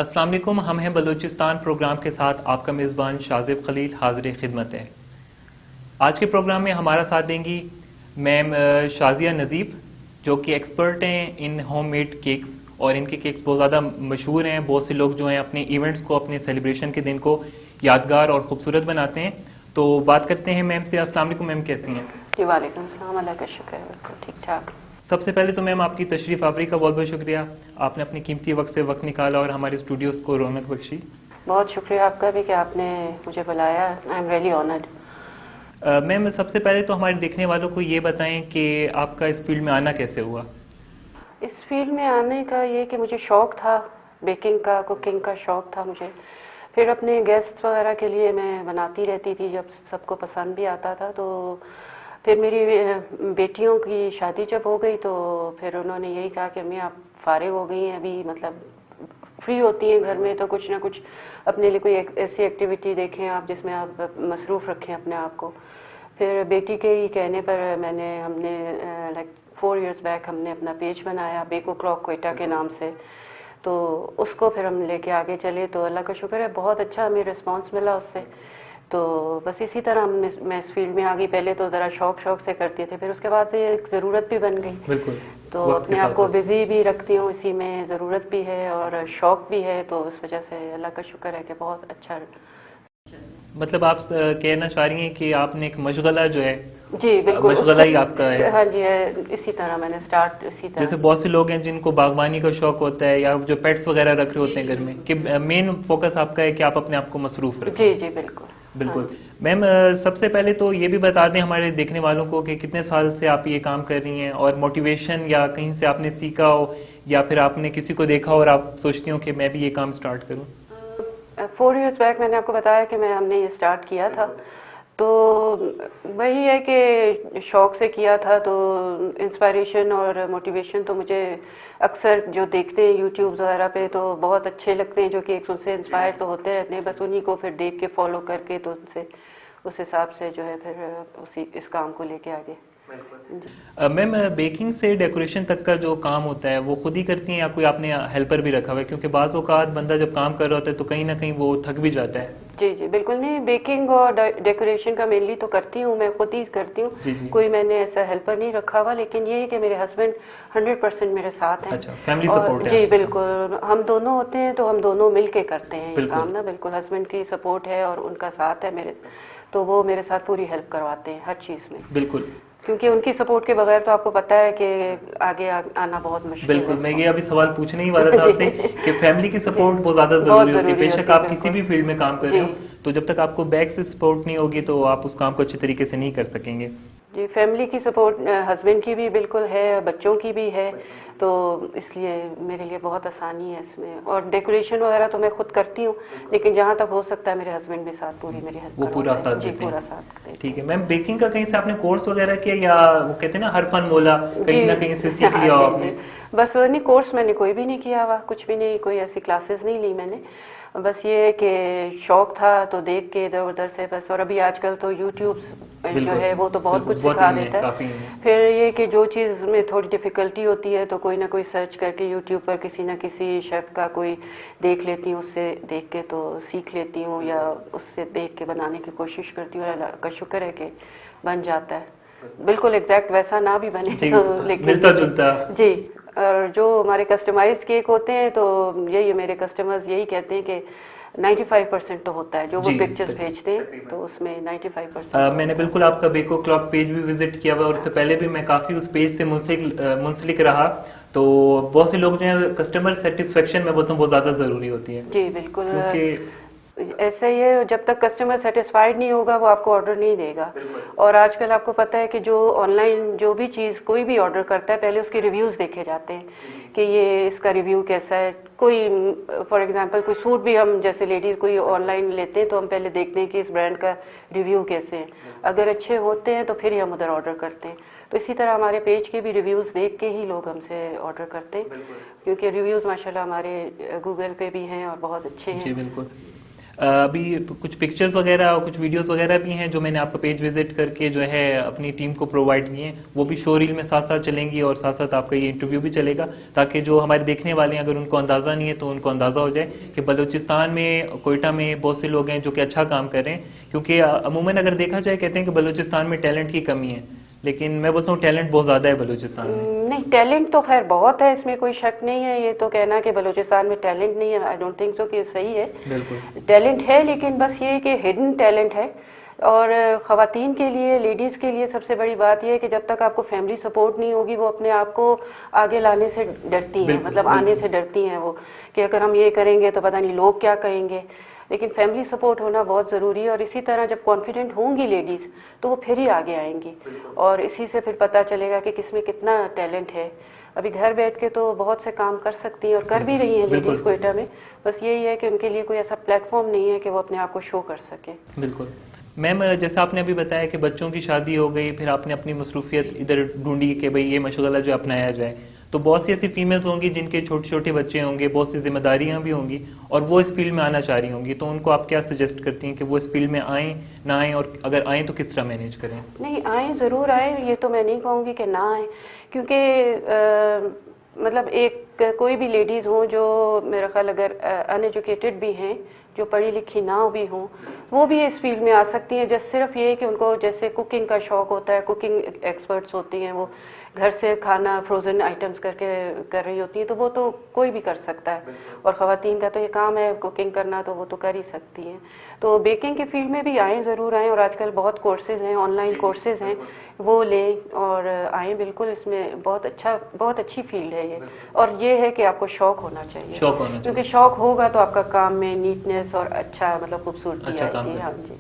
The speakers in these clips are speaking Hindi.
अस्सलाम वालेकुम, हम हैं बलूचिस्तान प्रोग्राम के साथ आपका मेज़बान शाजिब खलील हाजिर खिदमत है। आज के प्रोग्राम में हमारा साथ देंगी मैम शाजिया नज़ीफ, जो कि एक्सपर्ट हैं इन होममेड केक्स, और इनके केक्स बहुत ज़्यादा मशहूर हैं। बहुत से लोग जो हैं अपने इवेंट्स को, अपने सेलिब्रेशन के दिन को यादगार और खूबसूरत बनाते हैं। तो बात करते हैं मैम से। अस्सलाम वालेकुम मैम, कैसी हैं? जी वालेकुम सलाम, अल्लाह का शुक्र है, बिल्कुल ठीक ठाक। सबसे पहले तो मैम आपकी तशरीफ़ आवरी का बहुत बहुत शुक्रिया। आपने अपनी कीमती वक्त से वक्त निकाला और हमारे स्टूडियोज़ को रौनक बख्शी। बहुत शुक्रिया आपका भी कि आपने मुझे बुलाया। I am really honoured. Ma'am सबसे पहले तो हमारे देखने वालों को ये बताएं कि आपका इस फील्ड में आना कैसे हुआ? इस फील्ड में आने का ये कि मुझे शौक़ था बेकिंग का, कुकिंग का शौक़ था मुझे। फिर अपने गेस्ट वगैरह के लिए मैं बनाती रहती थी, जब सबको पसंद भी आता था। तो फिर मेरी बेटियों की शादी जब हो गई तो फिर उन्होंने यही कहा कि अम्मी आप फ़ारिग हो गई हैं अभी, मतलब फ्री होती हैं घर में, तो कुछ ना कुछ अपने लिए कोई ऐसी एक्टिविटी देखें आप जिसमें आप मसरूफ़ रखें अपने आप को। फिर बेटी के ही कहने पर हमने लाइक 4 इयर्स बैक हमने अपना पेज बनाया बेको क्लॉक कोयटा के नाम से। तो उसको फिर हम लेके आगे चले, तो अल्लाह का शुक्र है बहुत अच्छा हमें रिस्पांस मिला उससे। तो बस इसी तरह मैं इस फील्ड में आ गई। पहले तो ज़रा शौक से करते थे, फिर उसके बाद से एक ज़रूरत भी बन गई। बिल्कुल, तो वक्त के अपने आप साथ को साथ। बिज़ी भी रखती हूँ इसी में, ज़रूरत भी है और शौक़ भी है, तो इस वजह से अल्लाह का शुक्र है कि बहुत अच्छा। मतलब आप कहना चाह रही हैं कि आपने एक मशगला जो है, जी बिल्कुल मशगला ही आपका है। हाँ जी इसी तरह मैंने स्टार्ट इसी तरह। जैसे बहुत से लोग हैं जिनको बागवानी का शौक होता है, या जो पेट्स वगैरह रख रहे होते हैं घर में, कि मेन फोकस आपका है कि आप अपने आप को मसरूफ रखें। जी जी बिल्कुल। बिल्कुल। हाँ मैम सबसे पहले तो ये भी बता दें हमारे देखने वालों को कि कितने साल से आप ये काम कर रही हैं, और मोटिवेशन या कहीं से आपने सीखा हो, या फिर आपने किसी को देखा हो और आप सोचती हो कि मैं भी ये काम स्टार्ट करूं? 4 इयर्स बैक मैंने आपको बताया कि हमने ये स्टार्ट किया था। तो वही है कि शौक़ से किया था, तो इंस्पायरेशन और मोटिवेशन तो मुझे अक्सर जो देखते हैं यूट्यूब वगैरह पे तो बहुत अच्छे लगते हैं, जो कि एक उनसे इंस्पायर तो होते रहते हैं, बस उन्हीं को फिर देख के फॉलो करके तो उनसे उस हिसाब से जो है फिर उसी इस काम को लेके आगे। मैम बेकिंग से डेकोरेशन तक का जो काम होता है वो खुद ही करती हैं, या कोई आपने हेल्पर भी रखा हुआ है? क्योंकि बाज़ औक़ात बंदा जब काम कर रहा होता है तो कहीं ना कहीं वो थक भी जाता है। जी जी बिल्कुल नहीं, बेकिंग और डेकोरेशन का मेनली तो करती हूँ मैं, खुद ही करती हूँ। जी जी। कोई मैंने ऐसा हेल्पर नहीं रखा हुआ, लेकिन ये है कि मेरे हस्बैंड 100% मेरे साथ हैं। अच्छा, फैमिली और सपोर्ट है जी आपके साथ। बिल्कुल, हम दोनों होते हैं तो हम दोनों मिल के करते हैं ये बिल्कुल काम ना। बिल्कुल हस्बैंड की सपोर्ट है और उनका साथ है मेरे, तो वो मेरे साथ पूरी हेल्प करवाते हैं हर चीज़ में। बिल्कुल क्योंकि उनकी सपोर्ट के बगैर तो आपको पता है कि आगे आना बहुत मुश्किल बिल्कुल। है। मैं ये अभी सवाल पूछने ही वाला था आपसे कि फैमिली की जी सपोर्ट बहुत ज़्यादा बहुत ज़रूरी होती है। ज़रूरी बेशक होती है आप किसी बिल्कुल। भी फील्ड में काम कर रहे जी हो, तो जब तक आपको बैक से सपोर्ट नहीं होगी तो आप उस काम को अच्छे तरीके से नहीं कर सकेंगे। जी फैमिली की सपोर्ट हस्बैंड की भी बिल्कुल है, बच्चों की भी है, तो इसलिए मेरे लिए बहुत आसानी है इसमें। और डेकोरेशन वगैरह तो मैं खुद करती हूँ, लेकिन जहाँ तक हो सकता है मेरे हस्बैंड भी साथ पूरी मेरी हेल्प वो पूरा करवाते साथ हैं। जी देते पूरा हैं। साथ देते ठीक है हैं। मैम, बेकिंग का कहीं से आपने कोर्स वगैरह किया, या वो कहते हैं ना हर फन मोला, जी कहीं ना कहीं से सीख हाँ लिया हो जी आपने? जी बस वो नहीं, कोर्स मैंने कोई भी नहीं किया हुआ, कुछ भी नहीं, कोई ऐसी क्लासेस नहीं ली मैंने। बस ये है कि शौक़ था तो देख के इधर उधर से बस। और अभी आजकल तो यूट्यूब जो बिल्कुल है वो तो बहुत बिल्कुल, कुछ बहुत सिखा इन है, देता है। काफ़ी इन है। फिर ये कि जो चीज़ में थोड़ी डिफ़िकल्टी होती है तो कोई ना कोई सर्च करके यूट्यूब पर किसी ना किसी शेफ़ का कोई देख लेती हूँ, उससे देख के तो सीख लेती हूँ, या उससे देख के बनाने की कोशिश करती हूँ। अल्लाह का शुक्र है कि बन जाता है। बिल्कुल एग्जैक्ट वैसा ना भी बने जी, तो, लेकिन मिलता जुलता। जी। और जो हमारे कस्टमाइज्ड केक होते हैं तो यही मेरे कस्टमर्स यही कहते हैं कि 95% तो होता है, जो वो जी पिक्चर्स भेजते हैं तो उसमें 95% तो मैंने होता है। बिल्कुल आपका बेको क्लॉक पेज भी विजिट किया हुआ, और उससे पहले भी मैं काफ़ी उस पेज से मुंसलिक रहा। तो बहुत से लोग जो है, कस्टमर सेटिस्फेक्शन मैं बोलता हूँ बहुत ज़्यादा ज़रूरी होती है, जी बिल्कुल। क्योंकि ऐसा ही है, जब तक कस्टमर सेटिस्फाइड नहीं होगा वो आपको ऑर्डर नहीं देगा। और आजकल आपको पता है कि जो ऑनलाइन जो भी चीज़ कोई भी ऑर्डर करता है पहले उसके रिव्यूज़ देखे जाते हैं कि ये इसका रिव्यू कैसा है। कोई फॉर एग्जांपल कोई सूट भी हम जैसे लेडीज़ कोई ऑनलाइन लेते हैं तो हम पहले देखते हैं कि इस ब्रांड का रिव्यू कैसे हैं। अगर अच्छे होते हैं तो फिर ही हम उधर ऑर्डर करते हैं। तो इसी तरह हमारे पेज के भी रिव्यूज़ देख के ही लोग हमसे ऑर्डर करते हैं, क्योंकि रिव्यूज़ माशाल्लाह हमारे गूगल पे भी हैं और बहुत अच्छे हैं। जी बिल्कुल। अभी कुछ पिक्चर्स वगैरह और कुछ वीडियोस वगैरह भी हैं जो मैंने आपका पेज विजिट करके जो है अपनी टीम को प्रोवाइड किए हैं, वो भी शो रील में साथ साथ चलेंगी और साथ साथ आपका ये इंटरव्यू भी चलेगा, ताकि जो हमारे देखने वाले हैं अगर उनको अंदाज़ा नहीं है तो उनको अंदाज़ा हो जाए कि बलूचिस्तान में, कोयटा में बहुत से लोग हैं जो कि अच्छा काम कर रहे हैं। क्योंकि अमूमन अगर देखा जाए कहते हैं कि बलूचिस्तान में टैलेंट की कमी है, लेकिन मैं बोलता हूँ टैलेंट बहुत ज़्यादा है बलूचिस्तान में। नहीं, टैलेंट तो खैर बहुत है, इसमें कोई शक नहीं है। ये तो कहना कि बलूचिस्तान में टैलेंट नहीं है, आई डोंट थिंक सो कि ये सही है। बिल्कुल टैलेंट है, लेकिन बस ये कि हिडन टैलेंट है। और ख़वातीन के लिए, लेडीज़ के लिए सबसे बड़ी बात यह है कि जब तक आपको फैमिली सपोर्ट नहीं होगी, वो अपने आप को आगे लाने से डरती हैं, मतलब आने से डरती हैं वो, कि अगर हम ये करेंगे तो पता नहीं लोग क्या कहेंगे। लेकिन फैमिली सपोर्ट होना बहुत ज़रूरी है, और इसी तरह जब कॉन्फिडेंट होंगी लेडीज़ तो वो फिर ही आगे आएंगी, और इसी से फिर पता चलेगा कि किसमें कितना टैलेंट है। अभी घर बैठ के तो बहुत से काम कर सकती हैं और कर भी रही हैं लेडीज़ कोयटा में, बस यही है कि उनके लिए कोई ऐसा प्लेटफॉर्म नहीं है कि वो अपने आप को शो कर सकें। बिल्कुल मैम, जैसा आपने अभी बताया कि बच्चों की शादी हो गई, फिर आपने अपनी मसरूफियत इधर ढूंढी कि भाई ये मशगला जो अपनाया जाए, तो बहुत सी ऐसी फीमेल्स होंगी जिनके छोटे छोटे बच्चे होंगे, बहुत सी जिम्मेदारियां भी होंगी और वो इस फील्ड में आना चाह रही होंगी, तो उनको आप क्या सजेस्ट करती हैं कि वो इस फील्ड में आएँ ना आएँ, और अगर आएँ तो किस तरह मैनेज करें? नहीं, आएँ ज़रूर आएँ, ये तो मैं नहीं कहूँगी कि ना आएँ, क्योंकि मतलब एक कोई भी लेडीज़ हो जो मेरा ख्याल अगर अनएजुकेटेड भी हैं, जो पढ़ी लिखी ना भी हों, वो भी इस फील्ड में आ सकती हैं। जस्ट सिर्फ ये कि उनको जैसे कुकिंग का शौक़ होता है, कुकिंग एक्सपर्ट्स होती हैं, वो घर से खाना फ्रोज़न आइटम्स करके कर रही होती हैं, तो वो तो कोई भी कर सकता है, और ख़वातीन का तो ये काम है कुकिंग करना, तो वो तो कर ही सकती हैं। तो बेकिंग के फील्ड में भी आएँ, ज़रूर आएँ, और आजकल बहुत कोर्सेज़ हैं, ऑनलाइन कोर्सेज़ हैं, वो लें और आएँ। बिल्कुल, इसमें बहुत अच्छी फील्ड है ये, और ये है कि आपको शौक़ होना चाहिए, क्योंकि शौक़ होगा तो आपका काम में नीटनेस और अच्छा मतलब खूबसूरती आएगी। हाँ जी,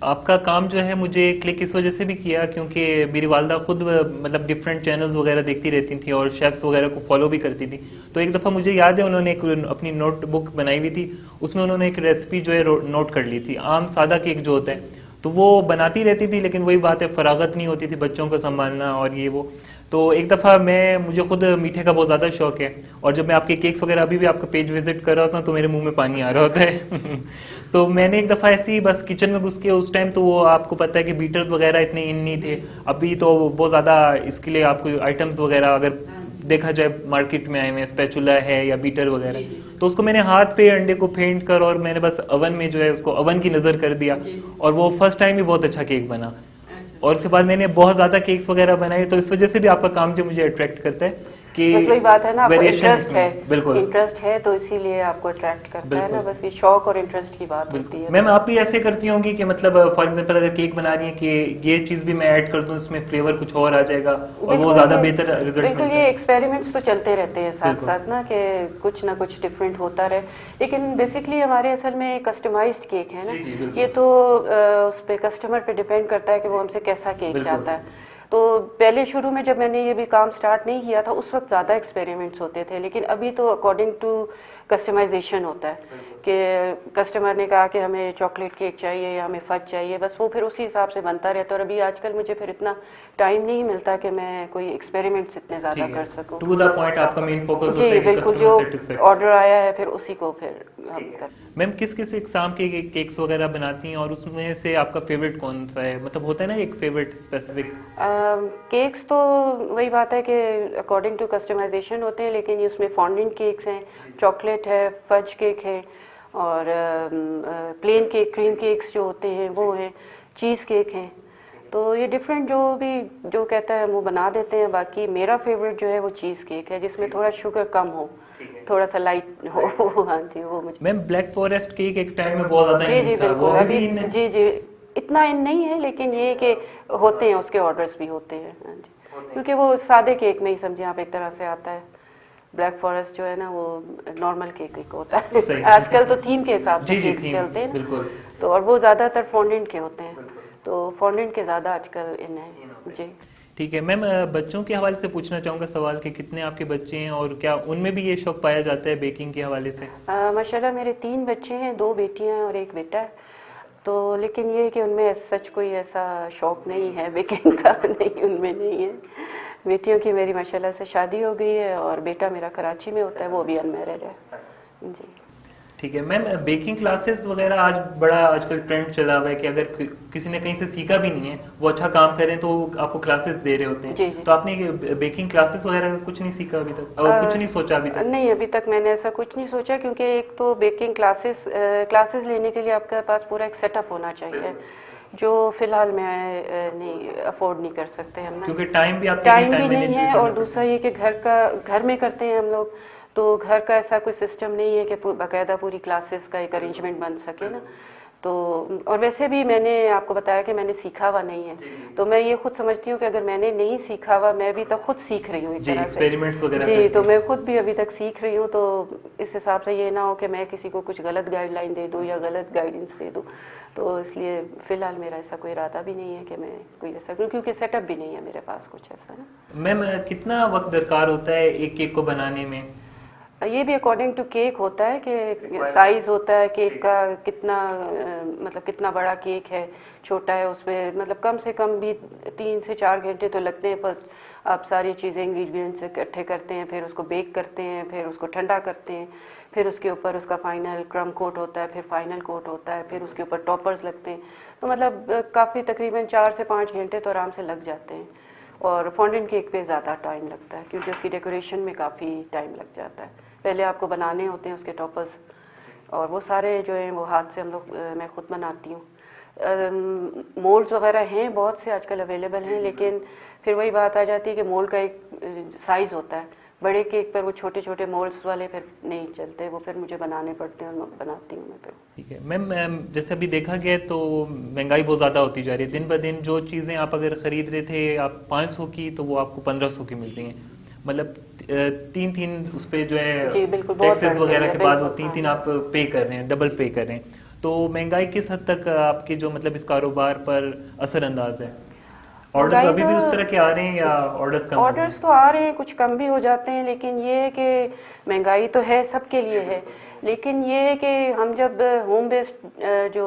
आपका काम जो है मुझे क्लिक इस वजह से भी किया क्योंकि मेरी वालदा खुद मतलब डिफरेंट चैनल्स वगैरह देखती रहती थी और शेफ्स वगैरह को फॉलो भी करती थी। तो एक दफ़ा मुझे याद है उन्होंने एक अपनी नोटबुक बनाई हुई थी, उसमें उन्होंने एक रेसिपी जो है नोट कर ली थी, आम सादा केक जो होता है, तो वो बनाती रहती थी, लेकिन वही बात है फरागत नहीं होती थी बच्चों को संभालना और ये वो। तो एक दफ़ा मुझे खुद मीठे का बहुत ज़्यादा शौक है, और जब मैं आपके केक्स वगैरह अभी भी आपका पेज विजिट कर रहा होता हूँ तो मेरे मुंह में पानी आ रहा होता है तो मैंने एक दफ़ा ऐसे ही बस किचन में घुस के, उस टाइम तो वो आपको पता है कि बीटर्स वगैरह इतने इन नहीं थे, अभी तो बहुत ज़्यादा इसके लिए आपको आइटम्स वगैरह अगर देखा जाए मार्केट में आए हुए, स्पैचुला है या बीटर वगैरह, तो उसको मैंने हाथ पे अंडे को फेंट कर और मैंने बस अवन में जो है उसको अवन की नज़र कर दिया, और वो फर्स्ट टाइम ही बहुत अच्छा केक बना। और उसके बाद मैंने बहुत ज़्यादा केक्स वगैरह बनाए, तो इस वजह से भी आपका काम जो मुझे अट्रैक्ट करता है कि बस वही बात है ना, आपको इंटरेस्ट है, बिल्कुल इंटरेस्ट है तो इसीलिए आपको अट्रैक्ट करता है ना, बस ये शौक और इंटरेस्ट की बात होती है। मैम, आप भी ऐसे करती होंगी कि मतलब फॉर एग्जांपल अगर केक बना रही है कि ये चीज़ भी मैं ऐड कर दूं, इसमें फ्लेवर कुछ और आ जाएगा और वो ज़्यादा बेहतर रिजल्ट मिलता है। ये एक्सपेरिमेंट्स तो चलते रहते हैं साथ साथ ना, कि कुछ ना कुछ डिफरेंट होता रहे, लेकिन बेसिकली हमारे असल में कस्टमाइज्ड केक है ना, ये तो उस पे कस्टमर पे डिपेंड करता है कि वो हमसे कैसा केक चाहता है। तो पहले शुरू में जब मैंने ये भी काम स्टार्ट नहीं किया था, उस वक्त ज़्यादा एक्सपेरिमेंट्स होते थे, लेकिन अभी तो अकॉर्डिंग टू कस्टमाइजेशन होता है कि कस्टमर ने कहा कि हमें चॉकलेट केक चाहिए या हमें फज चाहिए, बस वो फिर उसी हिसाब से बनता रहता है। और अभी आजकल मुझे फिर इतना टाइम नहीं मिलता कि मैं कोई एक्सपेरिमेंट्स इतने ज़्यादा कर सकूँ। टू द पॉइंट आपका मेन फोकस होता है जी कि बिल्कुल, जो ऑर्डर आया है फिर उसी को फिर हम कर। मैम, किस किस एग्जाम के केक्स वगैरह बनाती हैं और उसमें से आपका फेवरेट कौन सा है? मतलब होता है ना एक फेवरेट स्पेसिफिक। केक्स तो वही बात है कि अकॉर्डिंग टू कस्टमाइजेशन होते हैं, लेकिन उसमें फॉन्डेंट केक्स हैं, चॉकलेट है, फज केक है, और प्लेन केक, क्रीम केक्स जो होते हैं वो हैं, चीज़ केक हैं। तो ये डिफरेंट जो कहता है वो बना देते हैं। बाकी मेरा फेवरेट जो है वो चीज़ केक है, जिसमें थोड़ा शुगर कम हो, थोड़ा सा लाइट हो। हाँ जी, वो मुझे। मैम, ब्लैक फॉरेस्ट केक एक टाइम में बहुत ज़्यादा जी जी बिल्कुल, अभी जी इतना इन नहीं है, लेकिन ये कि होते हैं, उसके ऑर्डर्स भी होते हैं। हाँ जी, क्योंकि वो सादे केक में ही समझे आप एक तरह से आता है। ब्लैक फॉरेस्ट जो है ना वो नॉर्मल केक होता है आजकल तो थीम के हिसाब से केक चलते हैं ना, तो और वो ज़्यादातर फॉन्डेंट के होते हैं, तो फॉन्डेंट के ज़्यादा आजकल इन है जी। ठीक है मैम, बच्चों के हवाले से पूछना चाहूँगा सवाल कि कितने आपके बच्चे हैं और क्या उनमें भी ये शौक पाया जाता है बेकिंग के हवाले से? माशाल्लाह मेरे 3 बच्चे हैं, 2 बेटियां हैं और 1 बेटा है। तो लेकिन ये कि उनमें सच कोई ऐसा शौक नहीं है बेकिंग का नहीं, उनमें नहीं है। बेटियों की मेरी माशाल्लाह से शादी हो गई है और बेटा मेरा कराची में होता है, वो भी अनमैरिड है जी। ठीक है मैम, बेकिंग क्लासेस वगैरह आज बड़ा आजकल ट्रेंड चला हुआ है कि अगर किसी ने कहीं से सीखा भी नहीं है, वो अच्छा काम करें तो आपको क्लासेस दे रहे होते जी हैं। जी। तो आपने बेकिंग क्लासेस वगैरह कुछ नहीं सीखा अभी तक, और कुछ नहीं सोचा अभी तक? नहीं, अभी तक मैंने ऐसा कुछ नहीं सोचा, क्योंकि एक तो बेकिंग क्लासेस लेने के लिए आपके पास पूरा एक सेटअप होना चाहिए, जो फिलहाल मैं नहीं अफोर्ड नहीं कर सकते हम ना। क्योंकि टाइम भी आपके टाइम भी टाइम नहीं मैनेज है, करना और पड़ता दूसरा है। ये कि घर में करते हैं हम लोग, तो घर का ऐसा कोई सिस्टम नहीं है कि बाकायदा पूरी क्लासेस का एक अरेंजमेंट बन सके ना। तो और वैसे भी मैंने आपको बताया कि मैंने सीखा हुआ नहीं है, तो मैं ये खुद समझती हूँ कि अगर मैंने नहीं सीखा हुआ, मैं भी तो खुद सीख रही हूँ एक जी, तरह से। एक्सपेरिमेंट्स वगैरह जी, करके। तो मैं खुद भी अभी तक सीख रही हूँ, तो इस हिसाब से ये ना हो कि मैं किसी को कुछ गलत गाइडलाइन दे दूँ या गलत गाइडेंस दे दूँ। तो इसलिए फ़िलहाल मेरा ऐसा कोई इरादा भी नहीं है कि मैं कोई ऐसा करूँ, क्योंकि सेटअप भी नहीं है मेरे पास कुछ ऐसा ना। मैम, कितना वक्त दरकार होता है एक केक को बनाने में? ये भी अकॉर्डिंग टू केक होता है कि साइज़ होता है केक का, कितना मतलब कितना बड़ा केक है, छोटा है, उसमें मतलब कम से कम भी 3 से 4 घंटे तो लगते हैं। फर्स्ट आप सारी चीज़ें इंग्रेडिएंट्स इकट्ठे करते हैं, फिर उसको बेक करते हैं, फिर उसको ठंडा करते हैं, फिर उसके ऊपर उसका फाइनल क्रम कोट होता है, फिर फाइनल कोट होता है, फिर उसके ऊपर टॉपर्स लगते हैं। तो मतलब काफ़ी तकरीबन 4 से 5 घंटे तो आराम से लग जाते हैं। और फॉन्डेंट केक पे ज़्यादा टाइम लगता है, क्योंकि उसकी डेकोरेशन में काफ़ी टाइम लग जाता है। पहले आपको बनाने होते हैं उसके टॉपर्स, और वो सारे जो हैं वो हाथ से हम लोग मैं खुद बनाती हूँ। मोल्ड्स वगैरह हैं बहुत से आजकल अवेलेबल हैं, लेकिन फिर वही बात आ जाती है कि मोल्ड का एक साइज़ होता है। बड़े केक पर वो छोटे छोटे मोल्ड्स वाले फिर नहीं चलते, वो फिर मुझे बनाने पड़ते हैं, और मैं बनाती हूँ मैं फिर। ठीक है मैम, जैसे अभी देखा गया है तो महंगाई बहुत ज़्यादा होती जा रही है दिन ब दिन। जो चीज़ें आप अगर ख़रीद रहे थे आप 500 की, तो वो आपको 1500 की मिल रही हैं। मतलब तीन तीन उस पे जो है जी बिल्कुल, बहुत टैक्सेस बढ़ गई वगैरह है के बाद वो बिल्कुल, तीन हाँ तीन हाँ। आप पे कर रहे हैं, डबल पे कर रहे हैं। तो महंगाई किस हद तक आपके जो मतलब इस कारोबार पर असरअंदाज है? ऑर्डर्स महंगाई अभी भी उस तरह के आ रहे हैं या ऑर्डर्स कम हो गए ऑर्डर्स हैं? तो आ रहे हैं, कुछ कम भी हो जाते हैं, लेकिन ये है कि महंगाई तो है, सबके लिए है। लेकिन ये है कि हम जब होम बेस्ड जो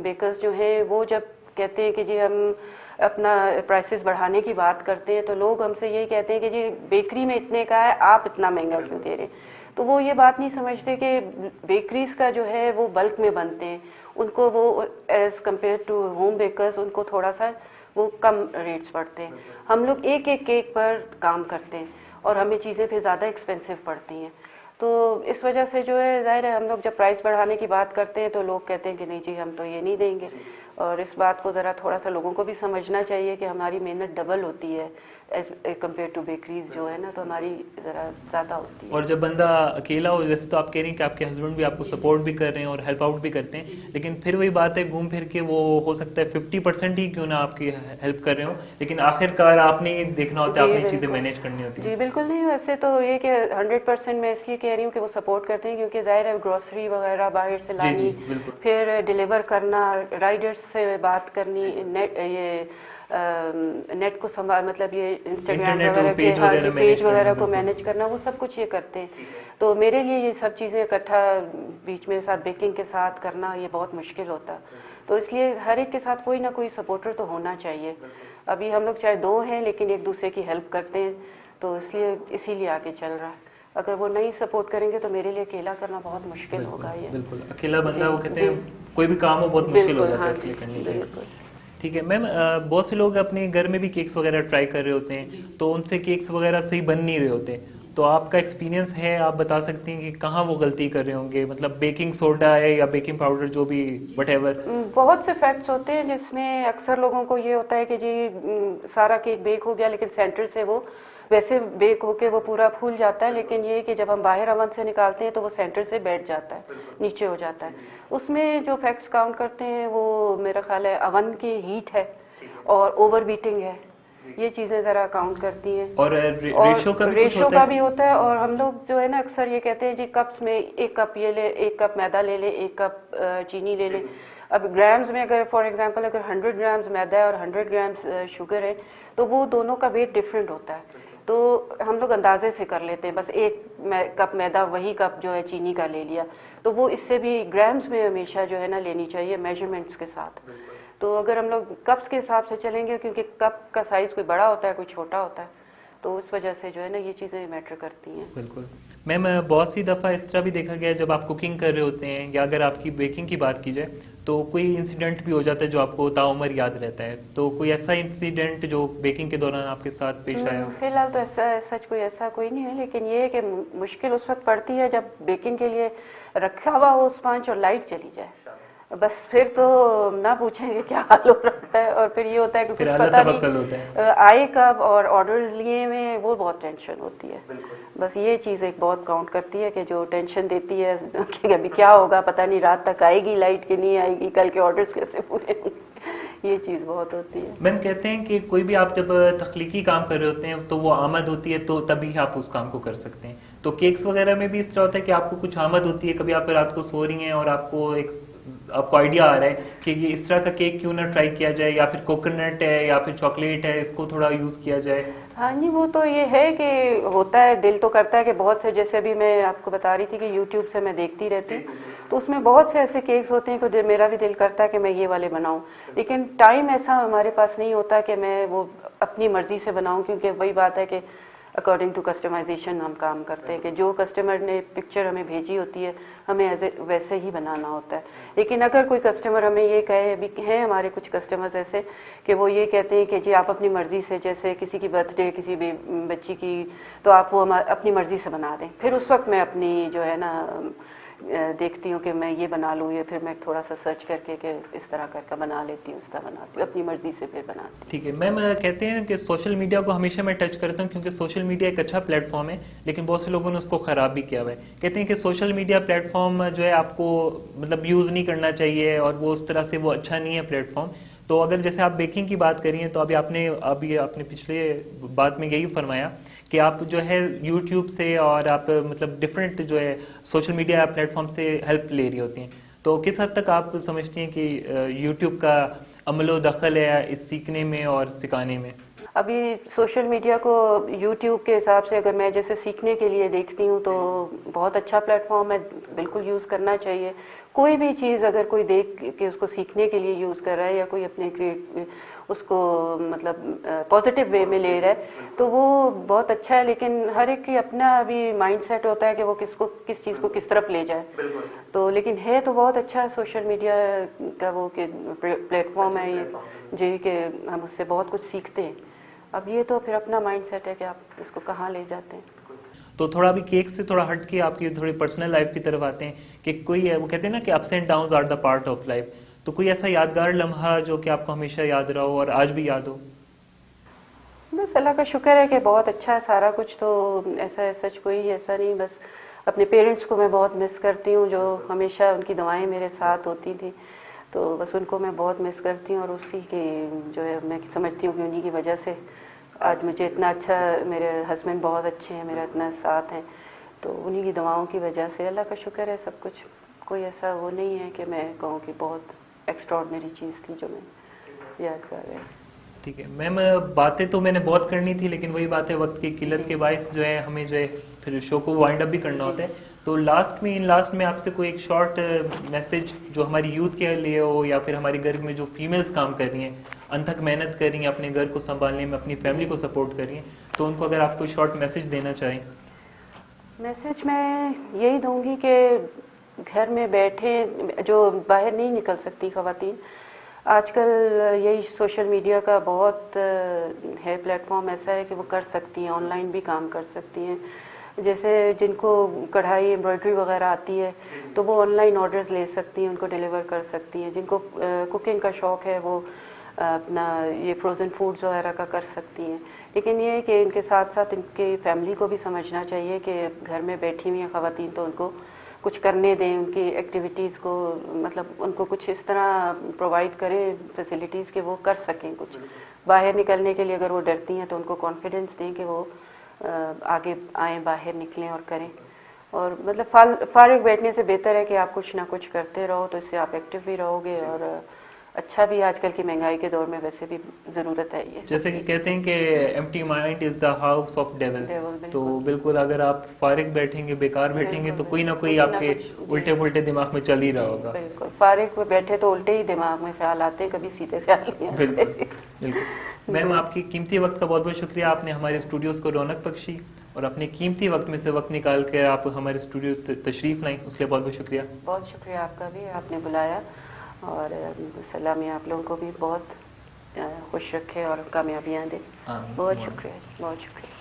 बेकर्स जो हैं, वो जब कहते हैं कि जी हम अपना प्राइसेस बढ़ाने की बात करते हैं, तो लोग हमसे यही कहते हैं कि जी बेकरी में इतने का है, आप इतना महंगा क्यों दे रहे हैं। तो वो ये बात नहीं समझते कि बेकरीज का जो है वो बल्क में बनते हैं, उनको वो as compare to home bakers उनको थोड़ा सा वो कम रेट्स पड़ते हैं। हम लोग एक एक केक पर काम करते हैं, और हमें चीज़ें फिर ज़्यादा एक्सपेंसिव पड़ती हैं। तो इस वजह से जो है ज़ाहिर है, हम लोग जब प्राइस बढ़ाने की बात करते हैं तो लोग कहते हैं कि नहीं जी हम तो ये नहीं देंगे। और इस बात को ज़रा थोड़ा सा लोगों को भी समझना चाहिए कि हमारी मेहनत डबल होती है एज कम्पेयर टू बेकरीज जो है ना, तो हमारी ज़रा ज़्यादा होती है। और जब बंदा अकेला हो, जैसे तो आप कह रही हैं कि आपके हस्बैंड भी आपको सपोर्ट भी कर रहे हैं और हेल्प आउट भी करते हैं, लेकिन फिर वही बात है, घूम फिर के वो हो सकता है 50% ही क्यों ना आपकी हेल्प कर रहे हो, लेकिन आखिरकार आपने ही देखना होता है, जी अपनी चीज़ें बिल्कुल। मैनेज करनी होती जी हैं। बिल्कुल नहीं, वैसे तो ये कि 100% मैं इसलिए कह रही हूँ कि वो सपोर्ट करते हैं, क्योंकि ज़ाहिर है ग्रोसरी वगैरह बाहर से जी जी लानी, बिल्कुल। फिर डिलीवर करना, राइडर्स से बात करनी, नेट को संभाल मतलब ये इंस्टाग्राम इंटरनेट और वगैरह के, पेज हाँ जी, वगैरह पेज मैनेज करना, वगैरह को बिल्कुल। मैनेज करना, वो सब कुछ ये करते हैं। तो मेरे लिए ये सब चीज़ें इकट्ठा बीच में साथ बेकिंग के साथ करना ये बहुत मुश्किल होता है। तो इसलिए हर एक के साथ कोई ना कोई सपोर्टर तो होना चाहिए। अभी हम लोग चाहे 2 हैं, लेकिन एक दूसरे की हेल्प करते हैं, तो इसलिए इसीलिए आगे चल रहा है। अगर वो नहीं सपोर्ट करेंगे तो मेरे लिए अकेला करना बहुत मुश्किल बिल्कुल होगा ये। बिल्कुल, अकेला बंदा जी वो कहते जी हैं कोई भी काम हो बहुत मुश्किल हो बिल्कुल, जाता है हाँ उसके जी लिए करने के लिए। बिल्कुल। ठीक है मैम, बहुत से लोग अपने घर में भी केक्स वगैरह ट्राई कर रहे होते हैं, तो उनसे केक्स वगैरह सही बन नहीं रहे होते। तो आपका एक्सपीरियंस है, आप बता सकती हैं कि कहाँ वो गलती कर रहे होंगे, मतलब बेकिंग सोडा है या बेकिंग पाउडर, जो भी वट। बहुत से फैक्ट्स होते हैं जिसमें अक्सर लोगों को ये होता है कि जी सारा केक बेक हो गया, लेकिन सेंटर से वो वैसे बेक होके वो पूरा फूल जाता है, लेकिन ये कि जब हम बाहर अवन से निकालते हैं तो वो सेंटर से बैठ जाता है, नीचे हो जाता है। उसमें जो फैक्ट्स काउंट करते हैं वो मेरा ख्याल है अवन की हीट है और ओवर बीटिंग है, ये चीज़ें ज़रा काउंट करती हैं। और और रेशो का भी कुछ रेशो होता का है? भी होता है, और हम लोग जो है ना अक्सर ये कहते हैं जी कप्स में 1 कप ये ले, 1 कप मैदा ले ले, 1 कप चीनी ले ले। अब ग्राम्स में अगर फॉर एग्जांपल अगर 100 ग्राम्स मैदा है और 100 ग्राम्स शुगर है, तो वो दोनों का वेट डिफरेंट होता है। तो हम लोग अंदाजे से कर लेते हैं, बस 1 कप मैदा वही कप जो है चीनी का ले लिया, तो वो इससे भी ग्राम्स में हमेशा जो है ना लेनी चाहिए मेजरमेंट्स के साथ। तो अगर हम लोग कप्स के हिसाब से चलेंगे, क्योंकि कप का साइज़ कोई बड़ा होता है कोई छोटा होता है, तो उस वजह से जो है ना ये चीज़ें मैटर करती हैं। बिल्कुल मैम, बहुत सी दफ़ा इस तरह भी देखा गया है जब आप कुकिंग कर रहे होते हैं या अगर आपकी बेकिंग की बाट की जाए तो कोई इंसिडेंट भी हो जाता है जो आपको ताउम्र याद रहता है, तो कोई ऐसा इंसिडेंट जो बेकिंग के दौरान आपके साथ पेश आया हो? फिलहाल तो ऐसा कोई नहीं है, लेकिन ये है कि मुश्किल उस वक्त पड़ती है जब बेकिंग के लिए रखा हुआ हो स्पंज और लाइट चली जाए, बस फिर तो ना पूछेंगे क्या हाल हो रहा है। और फिर ये होता है कि कुछ पता नहीं आए कब और ऑर्डर्स लिए में वो बहुत टेंशन होती है। बस ये चीज़ एक बहुत काउंट करती है कि जो टेंशन देती है कि अभी क्या होगा, पता नहीं रात तक आएगी लाइट कि नहीं आएगी, कल के ऑर्डर्स कैसे पूरे होंगे, ये चीज़ बहुत होती है। मैम कहते हैं कि कोई भी आप जब तख्लीकी काम कर रहे होते हैं तो वो आमद होती है तो तभी आप उस काम को कर सकते हैं, तो केक्स वगैरह में भी इस तरह होता है कि आपको कुछ आमद होती है, कभी आप रात को सो रही हैं और आपको आइडिया आ रहा है कि ये इस तरह का केक क्यों ना ट्राई किया जाए, या फिर कोकोनट है या फिर चॉकलेट है इसको थोड़ा यूज किया जाए। हाँ जी, वो तो ये है कि होता है, दिल तो करता है कि बहुत से, जैसे अभी मैं आपको बता रही थी कि यूट्यूब से मैं देखती रहती हूँ, तो उसमें बहुत से ऐसे केक्स होते हैं कि मेरा भी दिल करता है कि मैं ये वाले बनाऊं, लेकिन टाइम ऐसा हमारे पास नहीं होता कि मैं वो अपनी मर्जी से बनाऊं, क्योंकि वही बात है कि अकॉर्डिंग टू कस्टमाइजेशन हम काम करते हैं कि जो कस्टमर ने पिक्चर हमें भेजी होती है हमें वैसे ही बनाना होता है। लेकिन अगर कोई कस्टमर हमें ये कहे, अभी हैं हमारे कुछ कस्टमर्स ऐसे कि वो ये कहते हैं कि जी आप अपनी मर्ज़ी से, जैसे किसी की बर्थडे किसी बच्ची की, तो आप वो अपनी मर्ज़ी से बना दें, फिर उस वक्त मैं अपनी जो है ना देखती हूँ कि मैं ये बना लूँ, या फिर मैं थोड़ा सा सर्च करके कि इस तरह करके बना लेती हूँ, इस तरह बनाती हूँ, अपनी मर्जी से फिर बनाती हूँ। ठीक है मैम, कहते हैं कि सोशल मीडिया को हमेशा मैं टच करता हूँ क्योंकि सोशल मीडिया एक अच्छा प्लेटफॉर्म है, लेकिन बहुत से लोगों ने उसको ख़राब भी किया हुआ है। कहते हैं कि सोशल मीडिया प्लेटफॉर्म जो है आपको मतलब यूज़ नहीं करना चाहिए और वो उस तरह से वो अच्छा नहीं है प्लेटफॉर्म। तो अगर जैसे आप बेकिंग की बात करी हैं तो अभी आपने पिछले बात में यही फरमाया कि आप जो है यूट्यूब से और आप मतलब डिफरेंट जो है सोशल मीडिया प्लेटफॉर्म से हेल्प ले रही होती हैं, तो किस हद तक आप समझती हैं कि यूट्यूब का अमलो दखल है इस सीखने में और सिखाने में? अभी सोशल मीडिया को यूट्यूब के हिसाब से अगर मैं जैसे सीखने के लिए देखती हूँ तो बहुत अच्छा प्लेटफॉर्म है, बिल्कुल यूज़ करना चाहिए। कोई भी चीज़ अगर कोई देख के उसको सीखने के लिए यूज़ कर रहा है या कोई अपने उसको मतलब पॉजिटिव वे में ले रहा है तो वो बहुत अच्छा है, लेकिन हर एक की अपना अभी माइंडसेट होता है कि वो किस चीज़ को किस तरफ ले जाए। तो लेकिन है तो बहुत अच्छा है सोशल मीडिया का वो कि प्लेटफॉर्म है ये जी, कि हम उससे बहुत कुछ सीखते हैं। अब ये तो फिर अपना माइंडसेट है कि आप इसको कहाँ ले जाते हैं। तो थोड़ा भी केक से थोड़ा हट के आपकी थोड़ी पर्सनल लाइफ की तरफ आते हैं कि कोई है, वो कहते हैं ना कि ups and downs are the part of life, तो कोई ऐसा यादगार लम्हा जो कि आपको हमेशा याद रहा हो और आज भी याद हो? बस अल्लाह का शुक्र है कि बहुत अच्छा है सारा कुछ, तो ऐसा सच कोई ऐसा नहीं, बस अपने पेरेंट्स को मैं बहुत मिस करती हूँ, जो हमेशा उनकी दुआएं मेरे साथ होती थी, तो बस उनको मैं बहुत मिस करती हूँ। और उसी की जो है मैं समझती हूँ कि उन्हीं की वजह से आज मुझे इतना अच्छा, मेरे हस्बैंड बहुत अच्छे हैं, मेरा इतना साथ है, तो उन्हीं की दुआओं की वजह से अल्लाह का शुक्र है सब कुछ। कोई ऐसा वो नहीं है कि मैं कहूँ कि बहुत एक्स्ट्रॉर्डनरी चीज़ थी जो मैं याद कर रही। ठीक है मैम, बातें तो मैंने बहुत करनी थी लेकिन वही बात है वक्त की किल्लत के बायस जो है हमें जो है फिर शो को वाइंड अप भी करना होता है, तो लास्ट में आपसे कोई एक शॉर्ट मैसेज जो हमारी यूथ के लिए हो या फिर हमारे घर में जो फीमेल्स काम कर रही हैं, अनथक मेहनत कर रही हैं अपने घर को संभालने में, अपनी फैमिली को सपोर्ट कर रही हैं, तो उनको अगर आप कोई शॉर्ट मैसेज देना चाहें? मैसेज मैं यही दूंगी कि घर में बैठे जो बाहर नहीं निकल सकती ख़वातीन, आजकल यही सोशल मीडिया का बहुत है प्लेटफॉर्म ऐसा है कि वो कर सकती हैं, ऑनलाइन भी काम कर सकती हैं। जैसे जिनको कढ़ाई एम्ब्रॉयडरी वगैरह आती है तो वो ऑनलाइन ऑर्डर्स ले सकती हैं, उनको डिलीवर कर सकती हैं। जिनको कुकिंग का शौक़ है वो अपना ये फ्रोज़न फूड्स वगैरह का कर सकती हैं। लेकिन ये है कि इनके साथ साथ इनके फैमिली को भी समझना चाहिए कि घर में बैठी हुई हैं ख़वातीन, तो उनको कुछ करने दें, उनकी एक्टिविटीज़ को मतलब उनको कुछ इस तरह प्रोवाइड करें फैसिलिटीज़ कि वो कर सकें कुछ। बाहर निकलने के लिए अगर वो डरती हैं तो उनको कॉन्फिडेंस दें कि वो आगे आएँ, बाहर निकलें और करें। और मतलब फारिग बैठने से बेहतर है कि आप कुछ ना कुछ करते रहो, तो इससे आप एक्टिव भी रहोगे और अच्छा भी। आजकल की महंगाई के दौर में वैसे भी ज़रूरत है ये। जैसे कि कहते हैं कि empty mind is the house of devil, तो बिल्कुल अगर आप फारिग बैठेंगे, बेकार बैठेंगे तो कोई ना कोई आपके उल्टे पुल्टे दिमाग में चल ही रहा होगा। बिल्कुल, फारिग बैठे तो उल्टे ही दिमाग में ख्याल आते हैं, कभी सीधे ख्याल नहीं आते। बिल्कुल बिल्कुल। मैम आपकी कीमती वक्त का बहुत बहुत शुक्रिया, आपने हमारे स्टूडियोज को रौनक बख्शी और अपने कीमती वक्त में से वक्त निकाल कर आप हमारे स्टूडियो तशरीफ लाई, उसके लिए बहुत बहुत शुक्रिया। बहुत शुक्रिया आपका भी, आपने बुलाया, और सलामी आप लोगों को भी बहुत खुश रखे और कामयाबियाँ दे। बहुत शुक्रिया, बहुत शुक्रिया।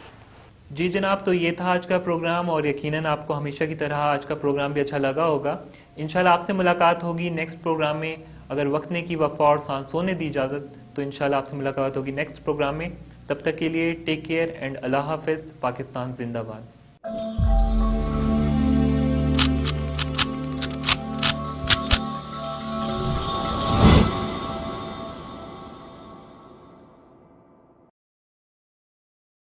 जी जनाब, तो ये था आज का प्रोग्राम और यकीनन आपको हमेशा की तरह आज का प्रोग्राम भी अच्छा लगा होगा। इंशाल्लाह आपसे मुलाकात होगी नेक्स्ट प्रोग्राम में, अगर वक्त ने की वफा और सांसों ने दी इजाज़त तो इंशाल्लाह आपसे मुलाकात होगी नेक्स्ट प्रोग्राम में। तब तक के लिए टेक केयर एंड अल्लाह हाफिज़। पाकिस्तान जिंदाबाद।